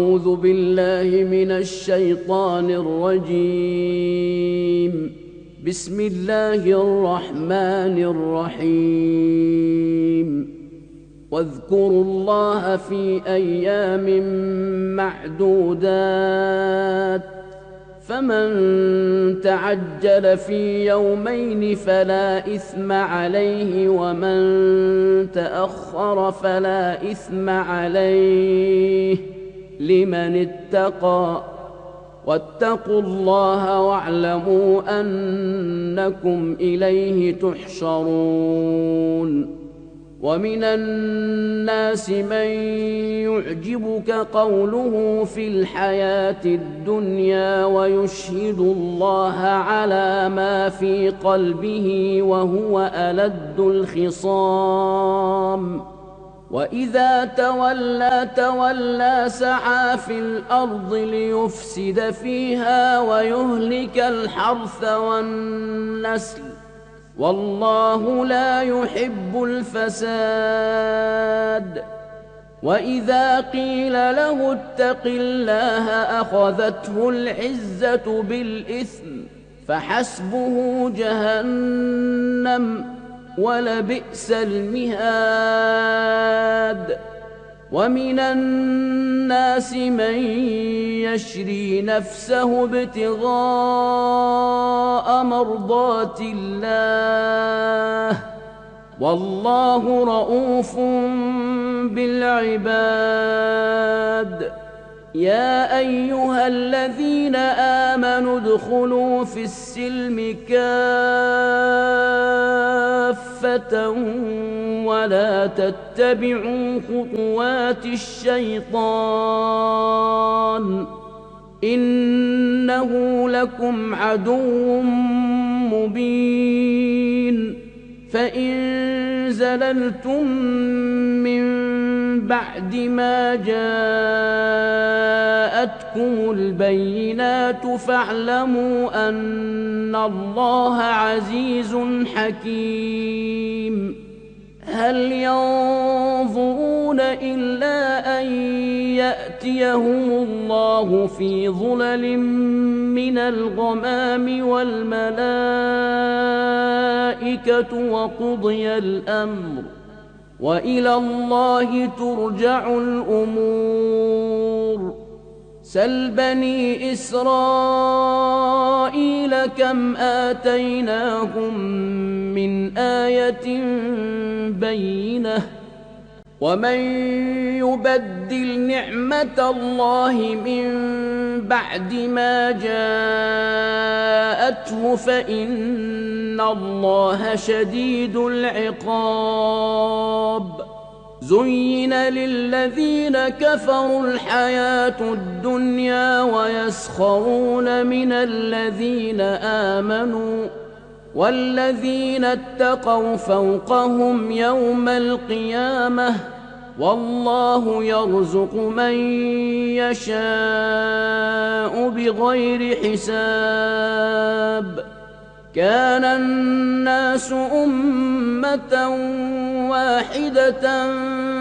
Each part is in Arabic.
أعوذ بالله من الشيطان الرجيم. بسم الله الرحمن الرحيم. واذكروا الله في أيام معدودات، فمن تعجل في يومين فلا إثم عليه، ومن تأخر فلا إثم عليه، لمن اتقى. واتقوا الله واعلموا أنكم إليه تحشرون. ومن الناس من يعجبك قوله في الحياة الدنيا ويشهد الله على ما في قلبه وهو ألد الخصام. وإذا تولى سعى في الأرض ليفسد فيها ويهلك الحرث والنسل، والله لا يحب الفساد. وإذا قيل له اتق الله أخذته العزة بالإثم، فحسبه جهنم ولبئس المهاد. ومن الناس من يشري نفسه ابتغاء مرضات الله، والله رؤوف بالعباد. يا أيها الذين آمنوا ادخلوا في السلم كافة ولا تتبعوا خطوات الشيطان، إنه لكم عدو مبين. فإن زللتم من بعد ما جاءتكم البينات فاعلموا أن الله عزيز حكيم. هل ينظرون إلا أن يأتيهم الله في ظلل من الغمام والملائكة وقضي الأمر، وإلى الله ترجع الأمور. سل بني إسرائيل كم آتيناهم من آية بينة، ومن يبدل نعمة الله من بعد ما جاءته فإن الله شديد العقاب. زين للذين كفروا الحياة الدنيا ويسخرون من الذين آمنوا، والذين اتقوا فوقهم يوم القيامة، والله يرزق من يشاء بغير حساب. كان الناس أمة واحدة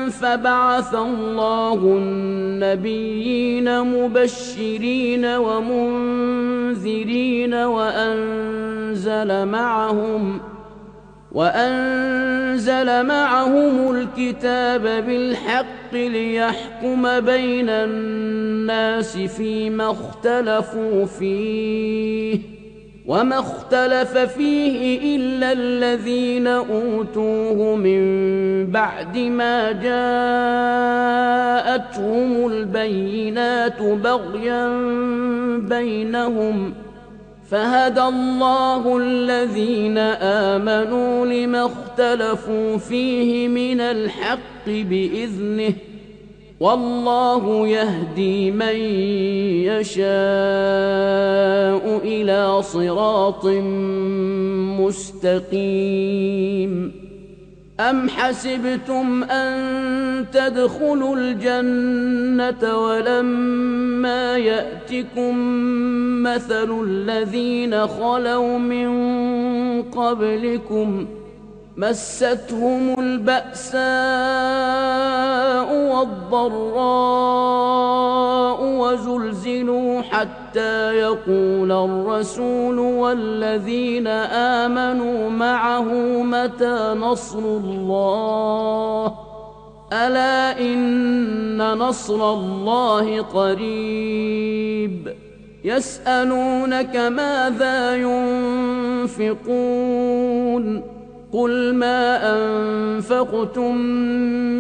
فبعث الله النبيين مبشرين ومنذرين وأنزل معهم الكتاب بالحق ليحكم بين الناس فيما اختلفوا فيه، وما اختلف فيه إلا الذين أوتوه من بعد ما جاءتهم البينات بغيا بينهم، فهدى الله الذين آمنوا لما اختلفوا فيه من الحق بإذنه، والله يهدي من يشاء إلى صراط مستقيم. أم حسبتم أن تدخلوا الجنة ولما يأتكم مثل الذين خلوا من قبلكم مستهم البأساء والضراء حتى يقول الرسول والذين آمنوا معه متى نصر الله ألا إن نصر الله قريب يسألونك ماذا ينفقون قل ما أنفقتم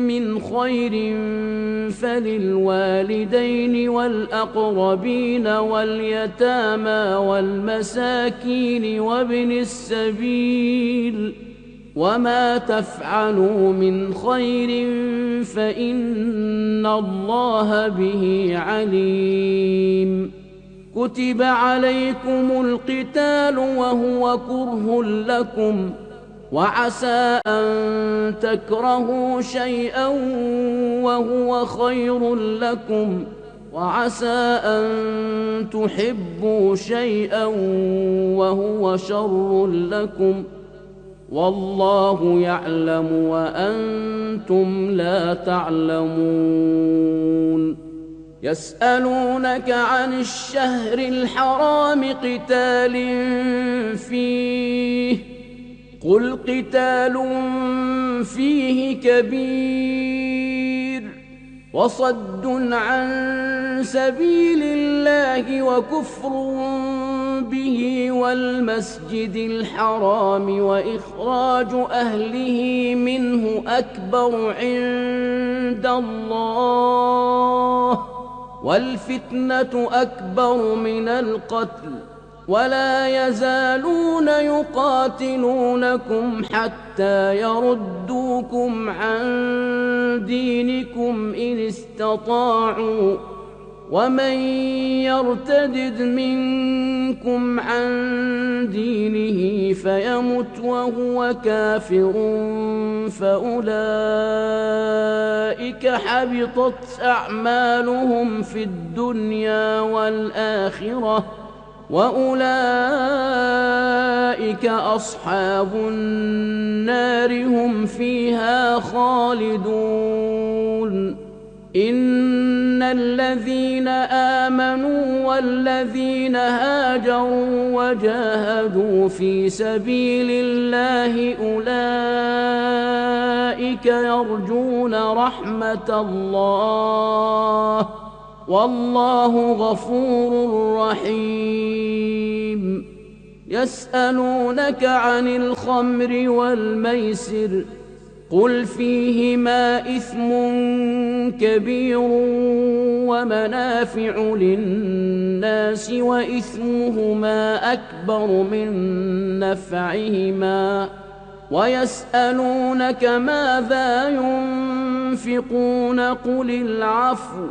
من خير فللوالدين والأقربين واليتامى والمساكين وابن السبيل وما تفعلوا من خير فإن الله به عليم كتب عليكم القتال وهو كره لكم وعسى أن تكرهوا شيئا وهو خير لكم وعسى أن تحبوا شيئا وهو شر لكم والله يعلم وأنتم لا تعلمون يسألونك عن الشهر الحرام قتال فيه قل قتال فيه كبير وصد عن سبيل الله وكفر به والمسجد الحرام وإخراج أهله منه أكبر عند الله والفتنة أكبر من القتل ولا يزالون يقاتلونكم حتى يردوكم عن دينكم إن استطاعوا ومن يرتدد منكم عن دينه فيمت وهو كافر فأولئك حبطت أعمالهم في الدنيا والآخرة وأولئك أصحاب النار هم فيها خالدون إن الذين آمنوا والذين هاجروا وجاهدوا في سبيل الله أولئك يرجون رحمة الله والله غفور رحيم يسألونك عن الخمر والميسر قل فيهما إثم كبير ومنافع للناس وإثمهما أكبر من نفعهما ويسألونك ماذا ينفقون قل العفو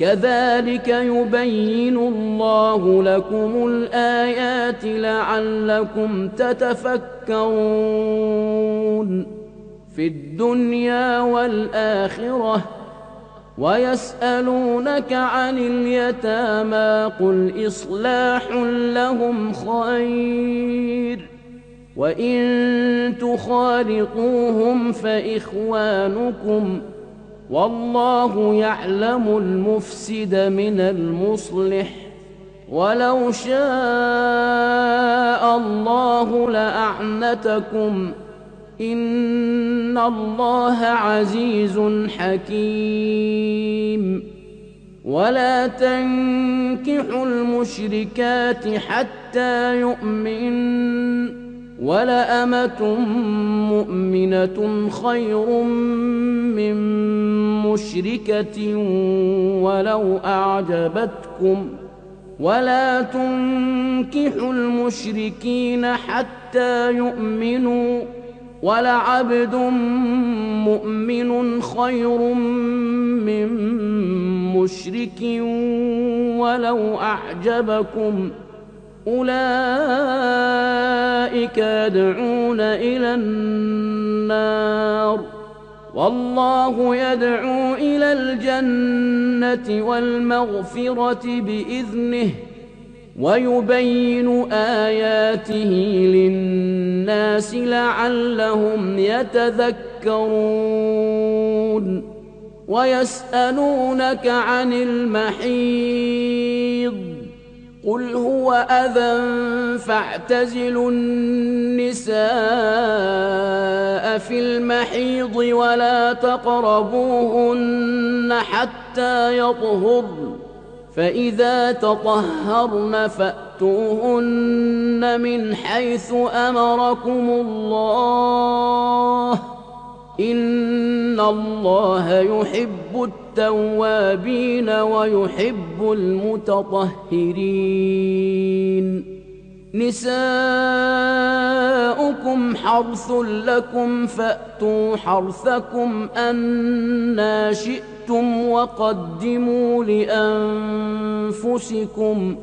كذلك يبين الله لكم الآيات لعلكم تتفكرون في الدنيا والآخرة ويسألونك عن اليتامى قل إصلاح لهم خير وإن تخالطوهم فإخوانكم والله يعلم المفسد من المصلح ولو شاء الله لأعنتكم إن الله عزيز حكيم ولا تنكحوا المشركات حتى يؤمن ولأمة مؤمنة خير من مشركة ولو أعجبتكم ولا تنكحوا المشركين حتى يؤمنوا ولعبد مؤمن خير من مشرك ولو أعجبكم أولئك يدعون إلى النار والله يدعو إلى الجنة والمغفرة بإذنه ويبين آياته للناس لعلهم يتذكرون ويسألونك عن المحيض قل هو أذى فاعتزلوا النساء في المحيض ولا تقربوهن حتى يطهرن فإذا تطهرن فأتوهن من حيث أمركم الله إن الله يحب التوابين ويحب المتطهرين نساؤكم حرث لكم فأتوا حرثكم أنى شئتم وقدموا لأنفسكم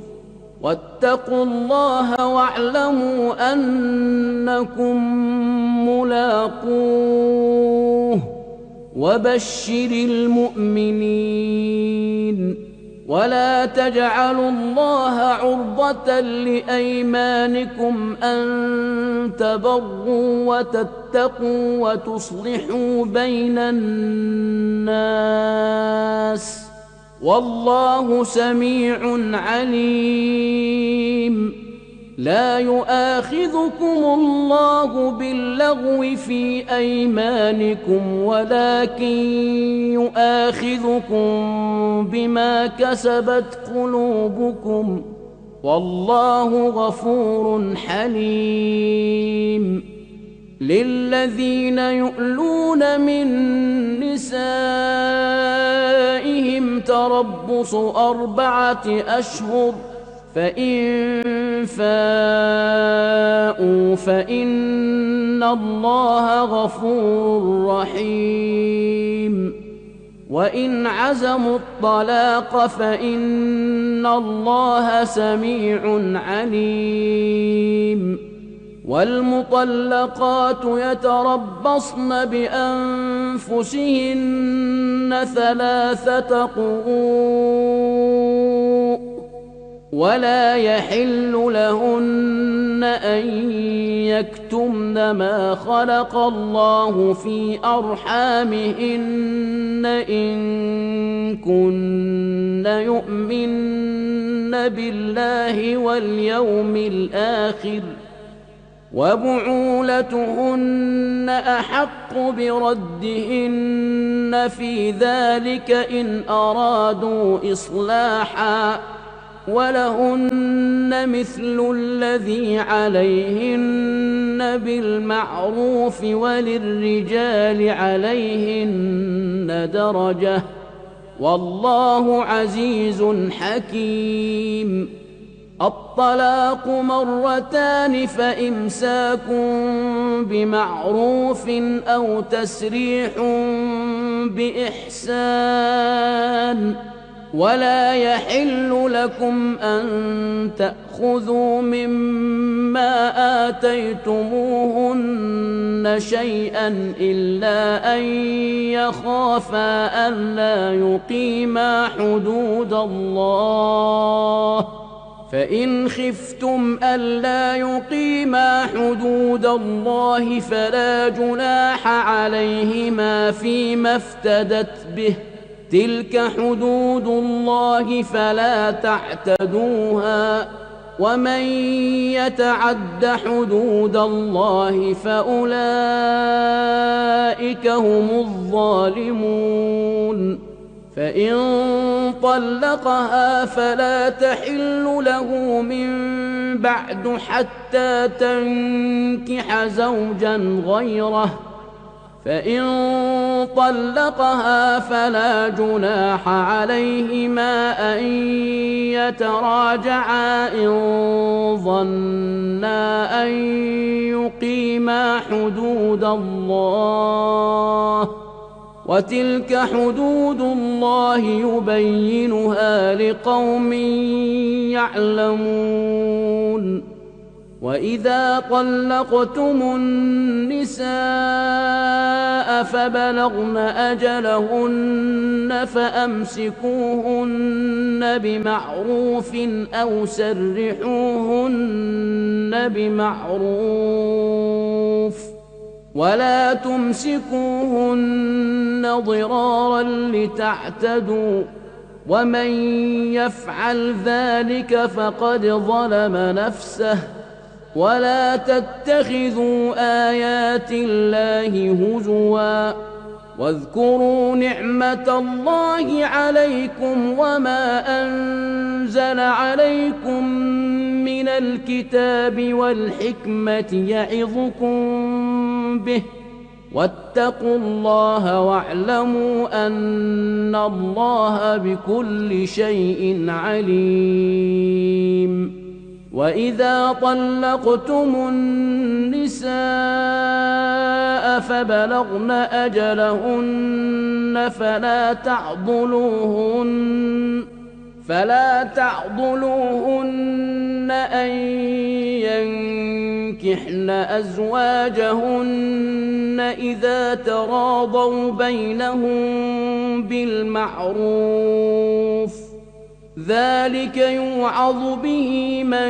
واتقوا الله واعلموا أنكم ملاقوه وبشر المؤمنين ولا تجعلوا الله عرضة لأيمانكم أن تبروا وتتقوا وتصلحوا بين الناس والله سميع عليم لا يؤاخذكم الله باللغو في أيمانكم ولكن يؤاخذكم بما كسبت قلوبكم والله غفور حليم للذين يؤلون من نسائهم تربص 4 أشهر فإن فاءوا فإن الله غفور رحيم وإن عزموا الطلاق فإن الله سميع عليم والمطلقات يتربصن بأنفسهن 3 قروء ولا يحل لهن أن يكتمن ما خلق الله في أرحامهن إن كن يؤمن بالله واليوم الآخر وبعولتهن أحق بردهن في ذلك إن أرادوا إصلاحا ولهن مثل الذي عليهن بالمعروف وللرجال عليهن درجة والله عزيز حكيم الطلاق 2 فإمساك بمعروف أو تسريح بإحسان ولا يحل لكم أن تأخذوا مما آتيتموهن شيئا إلا أن يخافا ألا يقيما حدود الله فإن خفتم ألا يقيما حدود الله فلا جناح عليهما فيما افتدت به تلك حدود الله فلا تعتدوها ومن يتعد حدود الله فأولئك هم الظالمون فإن طلقها فلا تحل له من بعد حتى تنكح زوجا غيره فإن طلقها فلا جناح عليهما أن يتراجعا إن ظنا أن يقيما حدود الله وتلك حدود الله يبينها لقوم يعلمون وإذا طلقتم النساء فبلغن أجلهن فأمسكوهن بمعروف أو سرحوهن بمعروف ولا تمسكوهن ضرارا لتعتدوا ومن يفعل ذلك فقد ظلم نفسه. ولا تتخذوا آيات الله هزوا واذكروا نعمة الله عليكم وما أنزل عليكم من الكتاب والحكمة يعظكم به واتقوا الله واعلموا أن الله بكل شيء عليم. وإذا طلقتم النساء فبلغن أجلهن فلا تعضلوهن أن ينكحن أزواجهن إذا تراضوا بينهم بالمعروف، ذلك يوعظ به من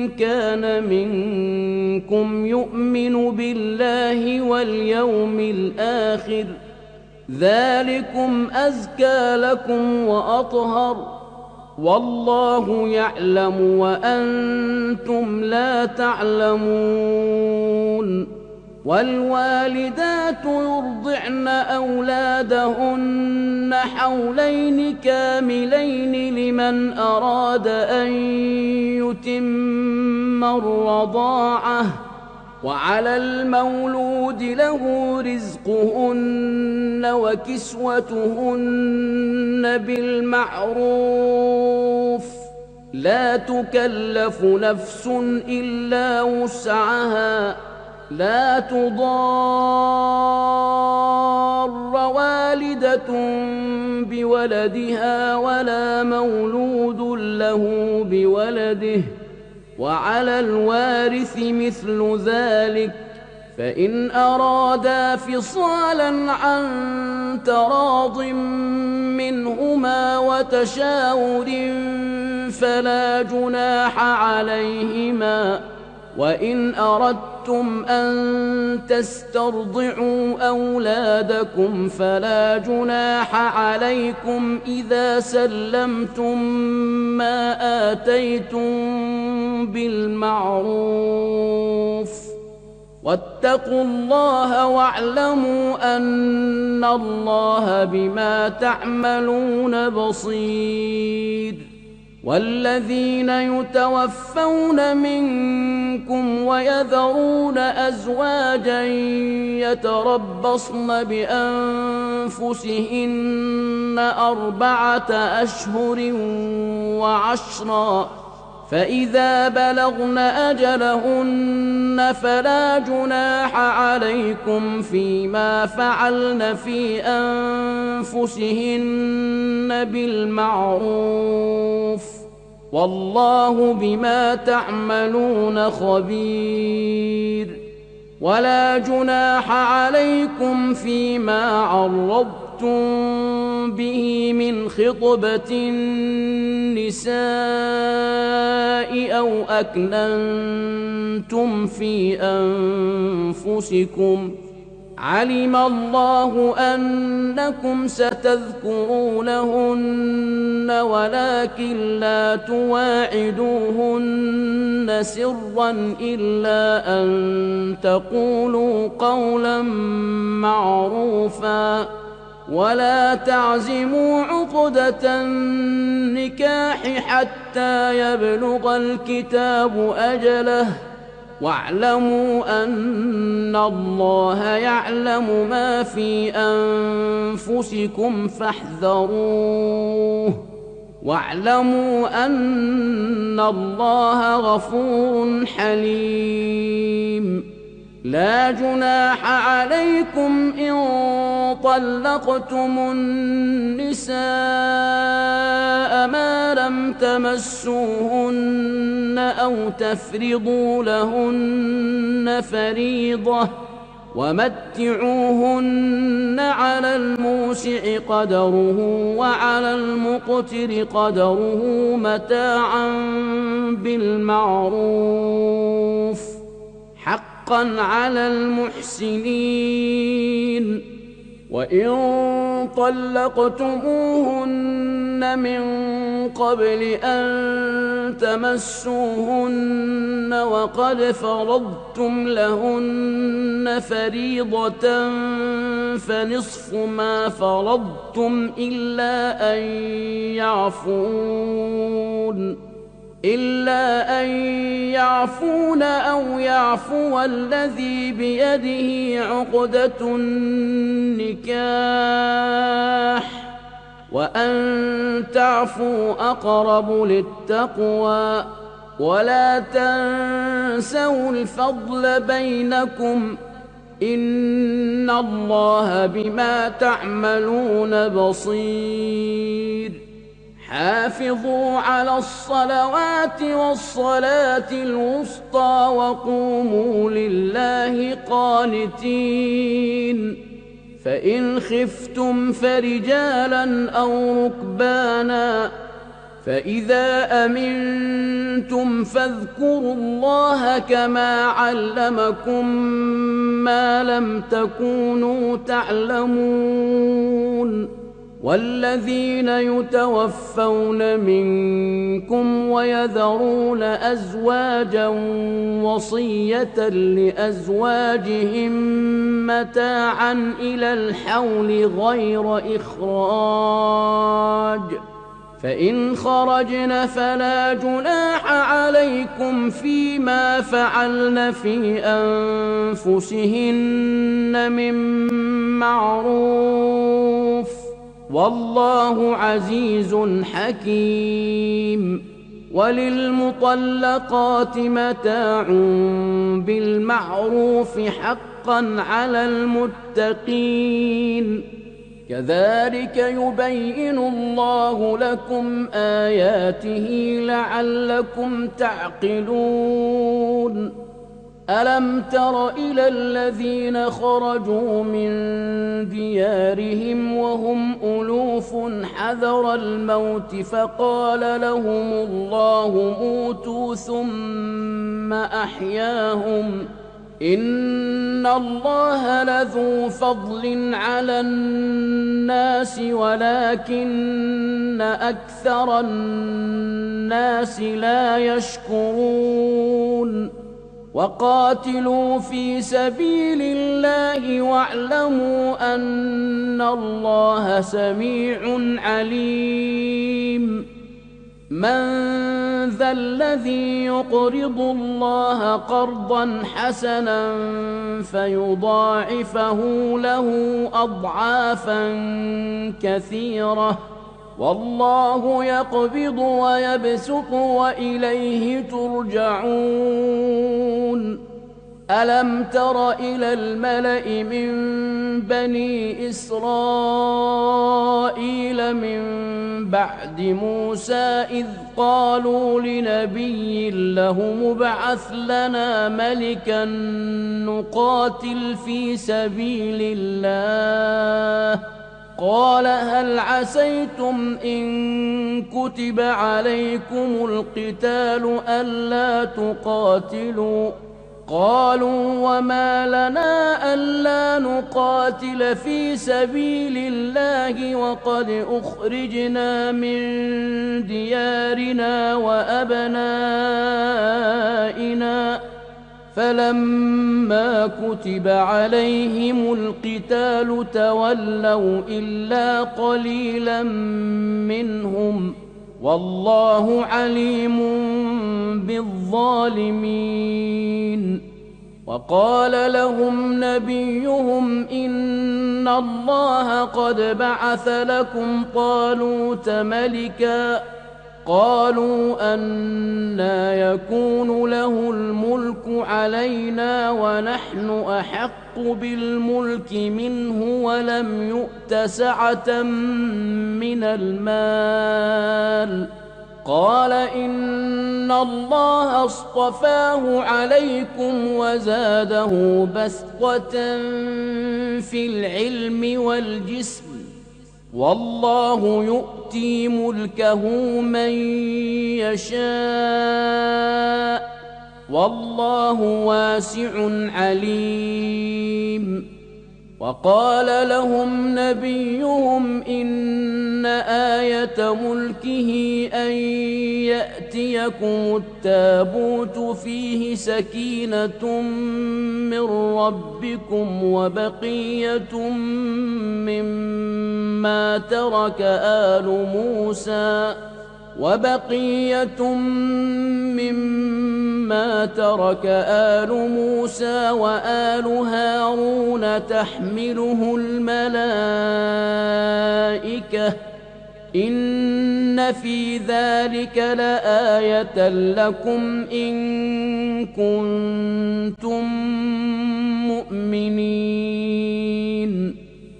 كان منكم يؤمن بالله واليوم الآخر، ذلكم أزكى لكم وأطهر، والله يعلم وأنتم لا تعلمون. والوالدات يرضعن أولادهن حولين كاملين لمن أراد أن يتم الرضاعة، وعلى المولود له رزقهن وكسوتهن بالمعروف، لا تكلف نفس إلا وسعها، لا تضار والدة بولدها ولا مولود له بولده، وعلى الوارث مثل ذلك، فإن أرادا فصالا عن تراض منهما وتشاور فلا جناح عليهما. وإن أردتم أن تسترضعوا أولادكم فلا جناح عليكم إذا سلمتم ما آتيتم بالمعروف، واتقوا الله واعلموا أن الله بما تعملون بصير. والذين يتوفون منكم ويذرون أزواجا يتربصن بأنفسهن 4 أشهر وعشرا، فإذا بلغن أجلهن فلا جناح عليكم فيما فعلن في أنفسهن بالمعروف، والله بما تعملون خبير. ولا جناح عليكم فيما عرضتم به من خطبة النساء أو أكننتم في أنفسكم، علم الله أنكم ستذكرونهن ولكن لا تواعدوهن سرا إلا أن تقولوا قولا معروفا، ولا تعزموا عقدة النكاح حتى يبلغ الكتاب أجله، واعلموا أن الله يعلم ما في أنفسكم فاحذروه، واعلموا أن الله غفور حليم. لا جناح عليكم إن طلقتم النساء ما لم تمسوهن أو تفرضوا لهن فريضة، ومتعوهن على الموسع قدره وعلى المقتر قدره متاعا بالمعروف، حقا على المحسنين. وإن طلقتموهن من قبل أن تمسوهن وقد فرضتم لهن فريضة فنصف ما فرضتم إلا أن يعفون أو يعفو الذي بيده عقدة النكاح وأن تعفوا أقرب للتقوى ولا تنسوا الفضل بينكم إن الله بما تعملون بصير حافظوا على الصلوات والصلاة الوسطى وقوموا لله قانتين فإن خفتم فرجالا أو ركبانا فإذا أمنتم فاذكروا الله كما علمكم ما لم تكونوا تعلمون والذين يتوفون منكم ويذرون أزواجا وصية لأزواجهم متاعا إلى الحول غير إخراج فإن خرجن فلا جناح عليكم فيما فعلن في أنفسهن من معروف والله عزيز حكيم وللمطلقات متاع بالمعروف حقا على المتقين كذلك يبين الله لكم آياته لعلكم تعقلون ألم تر إلى الذين خرجوا من ديارهم وهم ألوف حذر الموت فقال لهم الله موتوا ثم أحياهم إن الله لذو فضل على الناس ولكن أكثر الناس لا يشكرون وقاتلوا في سبيل الله واعلموا أن الله سميع عليم من ذا الذي يقرض الله قرضا حسنا فيضاعفه له أضعافا كثيرة والله يقبض ويبسط وإليه ترجعون ألم تر إلى الملأ من بني إسرائيل من بعد موسى إذ قالوا لنبي له ابعث لنا ملكا نقاتل في سبيل الله قال هل عسيتم إن كتب عليكم القتال ألا تقاتلوا قالوا وما لنا ألا نقاتل في سبيل الله وقد أخرجنا من ديارنا وأبنائنا فلما كتب عليهم القتال تولوا إلا قليلا منهم والله عليم بالظالمين وقال لهم نبيهم إن الله قد بعث لكم طالوت ملكا قالوا أنى يكون له الملك علينا ونحن أحق بالملك منه ولم يؤت سعة من المال قال إن الله اصطفاه عليكم وزاده بسطة في العلم والجسم والله يؤتي ملكه من يشاء والله واسع عليم وقال لهم نبيهم إن آية ملكه أن يأتيكم التابوت فيه سكينة من ربكم وبقية مما ترك آل موسى وآل هارون تحمله الملائكة إن في ذلك لآية لكم إن كنتم مؤمنين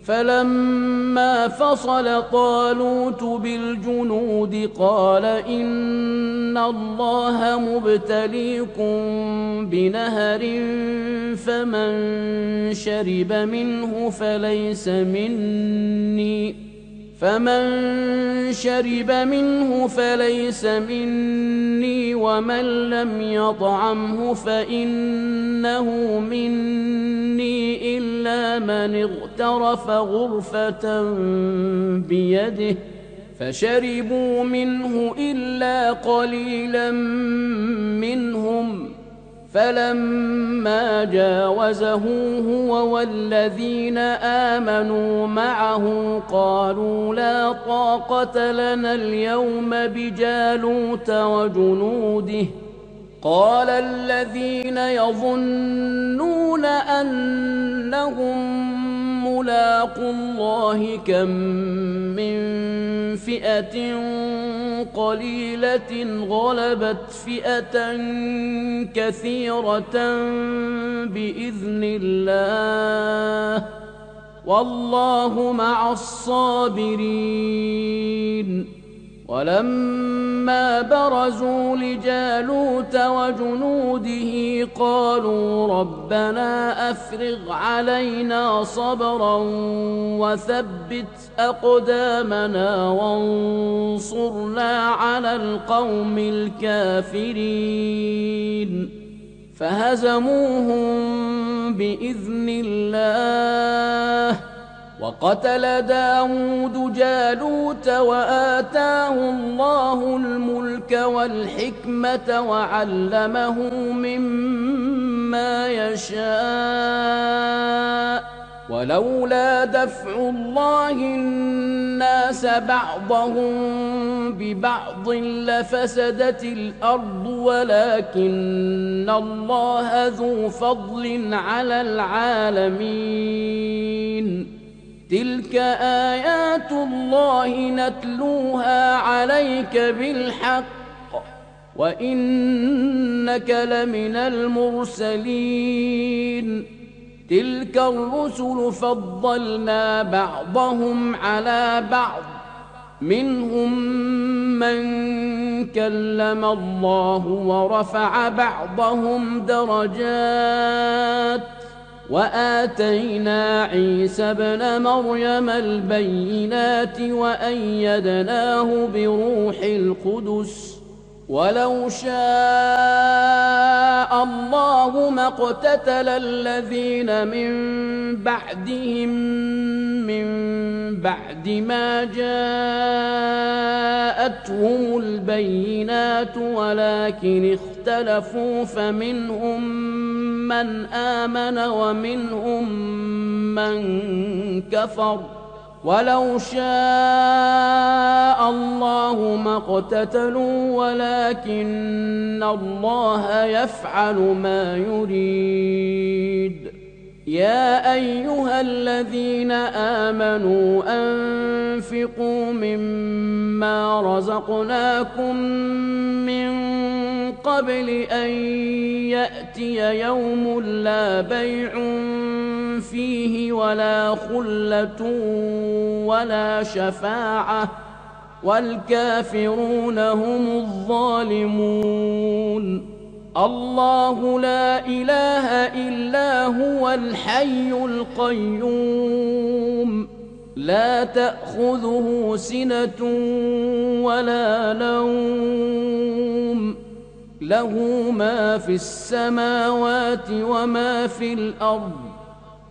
فلما فصل طالوت بالجنود قال إن الله مبتليكم بنهر فمن شرب منه فليس مني ومن لم يطعمه فإنه مني إلا من اغترف غرفة بيده فشربوا منه إلا قليلا منهم فلما جاوزه هو والذين آمنوا معه قالوا لا طاقة لنا اليوم بجالوت وجنوده قال الذين يظنون أنهم ملاقو الله كم من فئة قليلة غلبت فئة كثيرة بإذن الله والله مع الصابرين ولما برزوا لجالوت وجنوده قالوا ربنا أفرغ علينا صبرا وثبت أقدامنا وانصرنا على القوم الكافرين فهزموهم بإذن الله وقتل داود جالوت وآتاه الله الملك والحكمة وعلمه مما يشاء ولولا دفع الله الناس بعضهم ببعض لفسدت الأرض ولكن الله ذو فضل على العالمين تلك آيات الله نتلوها عليك بالحق وإنك لمن المرسلين تلك الرسل فضلنا بعضهم على بعض منهم من كلم الله ورفع بعضهم درجات وآتينا عيسى ابن مريم البينات وأيدناه بروح القدس ولو شاء الله ما اقتتل الذين من بعدهم من بعد ما جاءتهم البينات ولكن اختلفوا فمنهم من آمن ومنهم من كفر ولو شاء الله ما اقتتلوا ولكن الله يفعل ما يريد يا أيها الذين آمنوا أنفقوا مما رزقناكم من قبل أن يأتي يوم لا بيع فيه ولا خلة ولا شفاعة والكافرون هم الظالمون الله لا إله إلا هو الحي القيوم لا تأخذه سنة ولا نوم له ما في السماوات وما في الأرض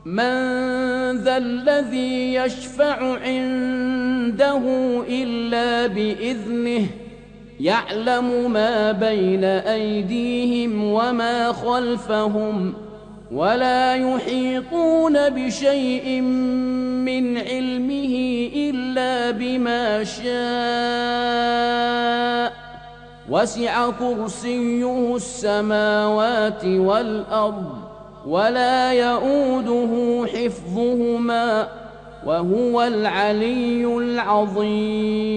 من ذا الذي يشفع عنده إلا بإذنه يعلم ما بين أيديهم وما خلفهم ولا يحيطون بشيء من علمه إلا بما شاء وسع كرسيه السماوات والأرض ولا يؤوده حفظهما وهو العلي العظيم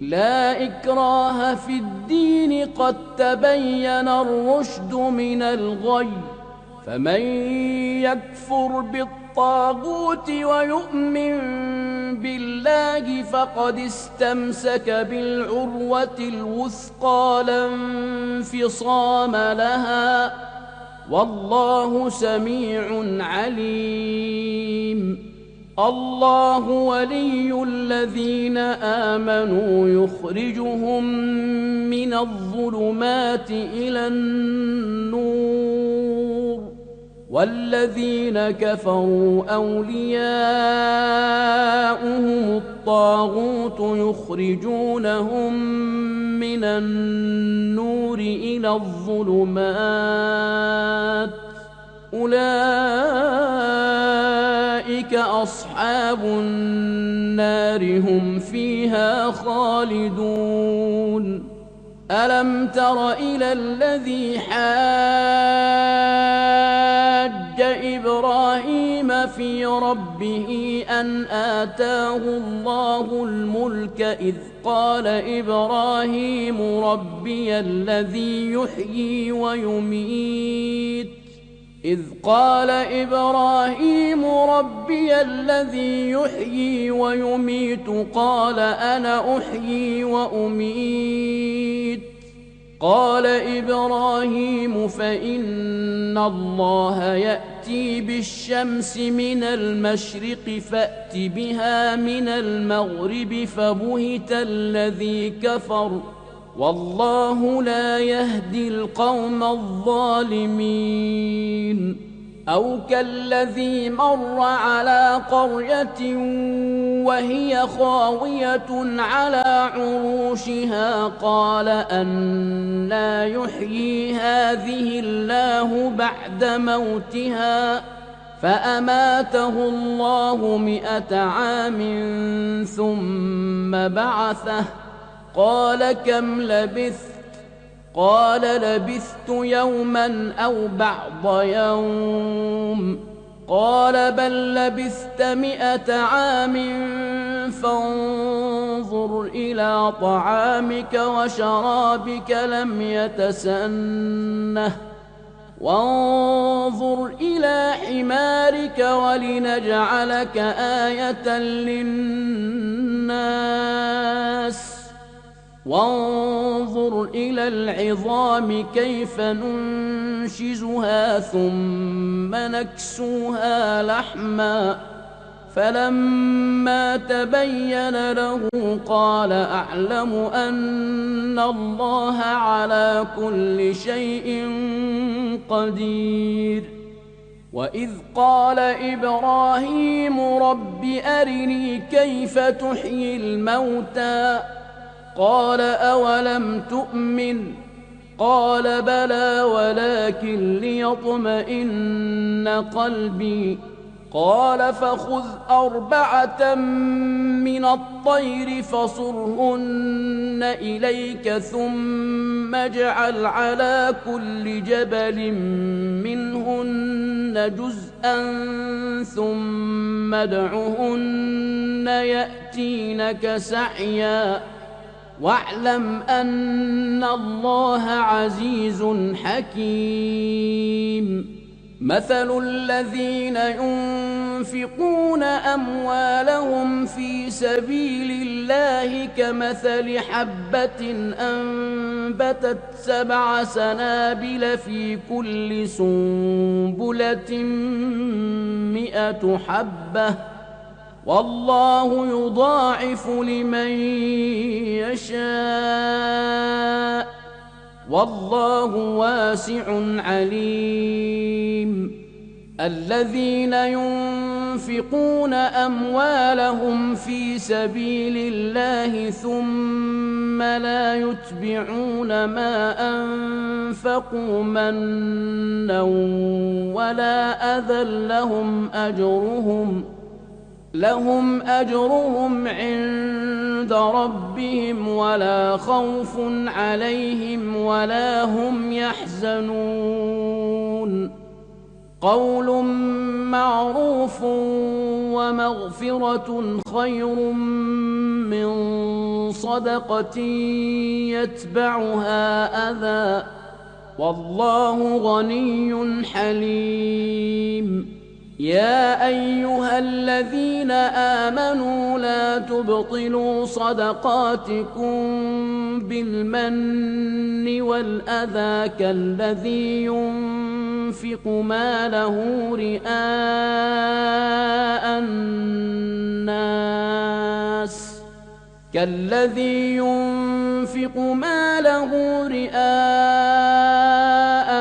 لا إكراه في الدين قد تبين الرشد من الغي فمن يكفر بالطاغوت ويؤمن بالله فقد استمسك بالعروة الوثقى لا انفصام لها والله سميع عليم الله ولي الذين آمنوا يخرجهم من الظلمات إلى النور والذين كفروا أولياؤهم الطاغوت يخرجونهم من النور إلى الظلمات أولئك أصحاب النار هم فيها خالدون ألم تر إلى الذي حاج إبراهيم في ربه أن آتاه الله الملك إذ قال إبراهيم ربي الذي يحيي ويميت قال أنا أحيي وأميت قال إبراهيم فإن الله يأتي بالشمس من المشرق فأت بها من المغرب فبهت الذي كفر والله لا يهدي القوم الظالمين أو كالذي مر على قرية وهي خاوية على عروشها قال أنى يحيي هذه الله بعد موتها فأماته الله 100 عام ثم بعثه قال كم لبثت قال لبثت يوما أو بعض يوم قال بل لبثت 100 عام فانظر إلى طعامك وشرابك لم يتسنه وانظر إلى حمارك ولنجعلك آية للناس وانظر إلى العظام كيف ننشزها ثم نكسوها لحما فلما تبين له قال أعلم أن الله على كل شيء قدير وإذ قال إبراهيم رب أرني كيف تحيي الموتى قال أولم تؤمن قال بلى ولكن ليطمئن قلبي قال فخذ 4 من الطير فصرهن إليك ثم اجعل على كل جبل منهن جزءا ثم ادعهن يأتينك سعيا واعلم أن الله عزيز حكيم مثل الذين ينفقون أموالهم في سبيل الله كمثل حبة أنبتت 7 سنابل في كل سنبلة 100 حبة والله يضاعف لمن يشاء والله واسع عليم الذين ينفقون أموالهم في سبيل الله ثم لا يتبعون ما أنفقوا منا ولا أذى لهم أجرهم عند ربهم ولا خوف عليهم ولا هم يحزنون قول معروف ومغفرة خير من صدقة يتبعها أذى والله غني حليم يا أيها الذين آمنوا لا تبطلوا صدقاتكم بالمن والأذى كالذي ينفق ماله رئاء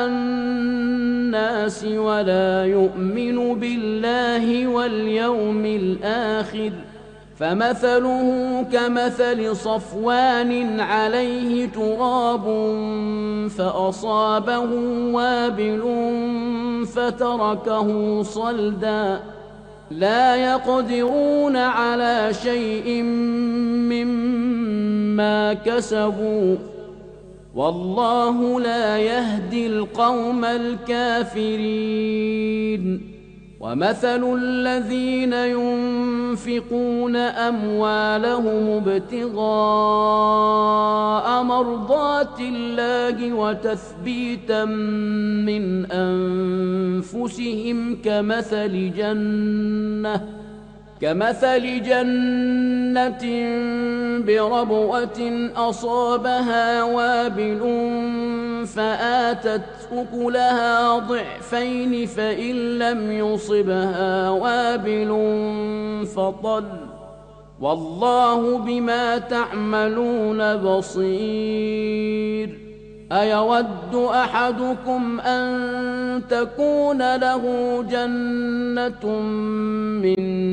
الناس ولا يؤمن بالله واليوم الآخر فمثله كمثل صفوان عليه تراب فأصابه وابل فتركه صلدا لا يقدرون على شيء مما كسبوا والله لا يهدي القوم الكافرين ومثل الذين ينفقون أموالهم ابتغاء مرضات الله وتثبيتا من أنفسهم كمثل جنة بربوة أصابها وابل فآتت أكلها ضعفين فإن لم يصبها وابل فطل والله بما تعملون بصير أيود أحدكم أن تكون له جنة من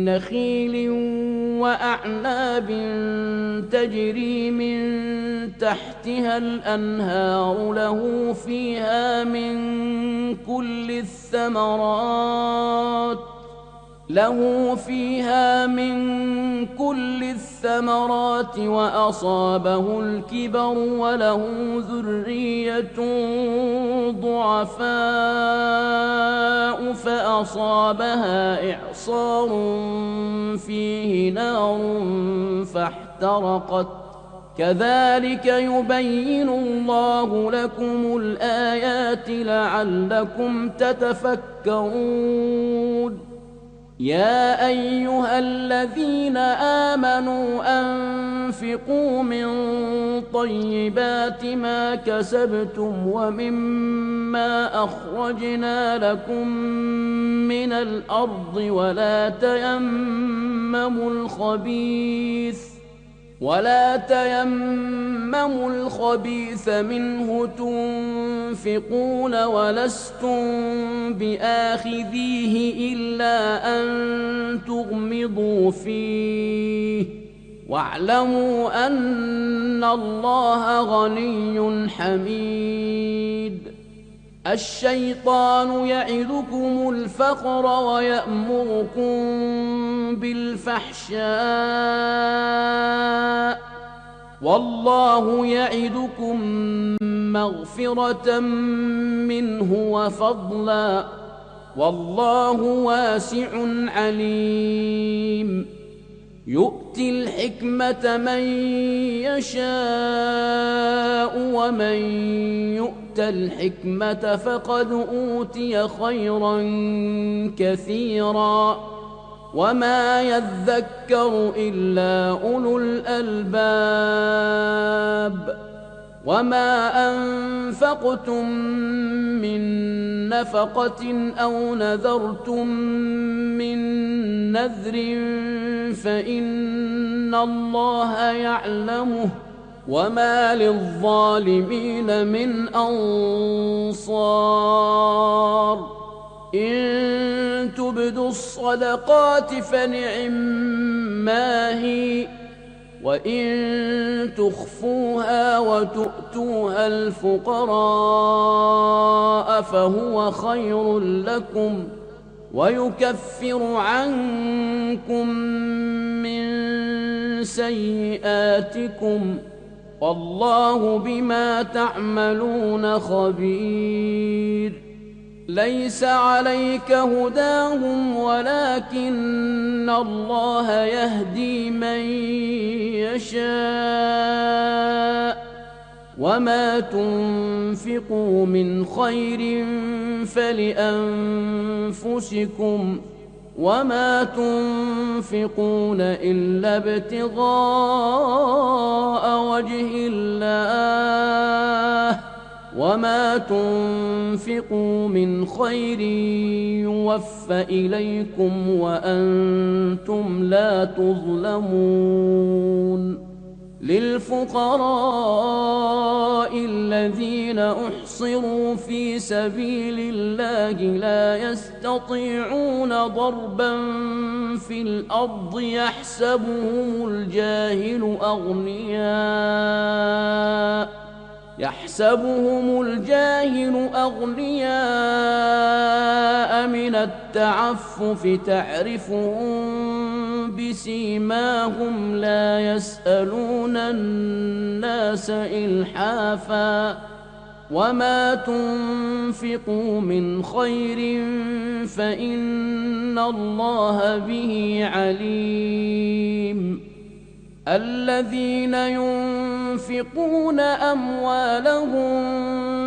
نخيل وأعناب تجري من تحتها الأنهار له فيها من كل الثمرات وأصابه الكبر وله ذرية ضعفاء فأصابها إعصار فيه نار فاحترقت كذلك يبين الله لكم الآيات لعلكم تتفكرون يا أيها الذين آمنوا أنفقوا من طيبات ما كسبتم ومما أخرجنا لكم من الأرض ولا تيمموا الخبيث منه تنفقون ولستم بآخذيه إلا أن تغمضوا فيه واعلموا أن الله غني حميد الشيطان يعدكم الفقر ويأمركم بالفحشاء والله يعدكم مغفرة منه وفضلا والله واسع عليم يؤتي الحكمة من يشاء ومن يؤت الحكمة فقد أوتي خيرا كثيرا وما يذكر إلا أولو الألباب وما أنفقتم من نفقة أو نذرتم من نذر فإن الله يعلمه وما للظالمين من أنصار إن تبدوا الصدقات فنعما هي، وإن تخفوها وتؤتوها الفقراء فهو خير لكم، ويكفر عنكم من سيئاتكم، والله بما تعملون خبير. ليس عليك هداهم ولكن الله يهدي من يشاء، وما تنفقوا من خير فلأنفسكم، وما تنفقون إلا ابتغاء وجه الله، وما تنفقوا من خير يوفى إليكم وأنتم لا تظلمون. للفقراء الذين أحصروا في سبيل الله لا يستطيعون ضربا في الأرض يحسبهم الجاهل أغنياء من التعفف، تعرفهم بسيماهم لا يسألون الناس إلحافا، وما تنفقوا من خير فإن الله به عليم. الذين ينفقون أموالهم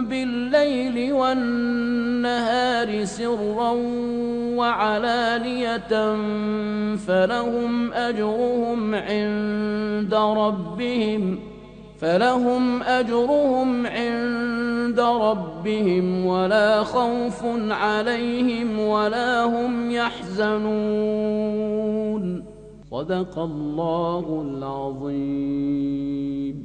بالليل والنهار سرا وعلانية فلهم أجرهم عند ربهم ولا خوف عليهم ولا هم يحزنون. صدق الله العظيم.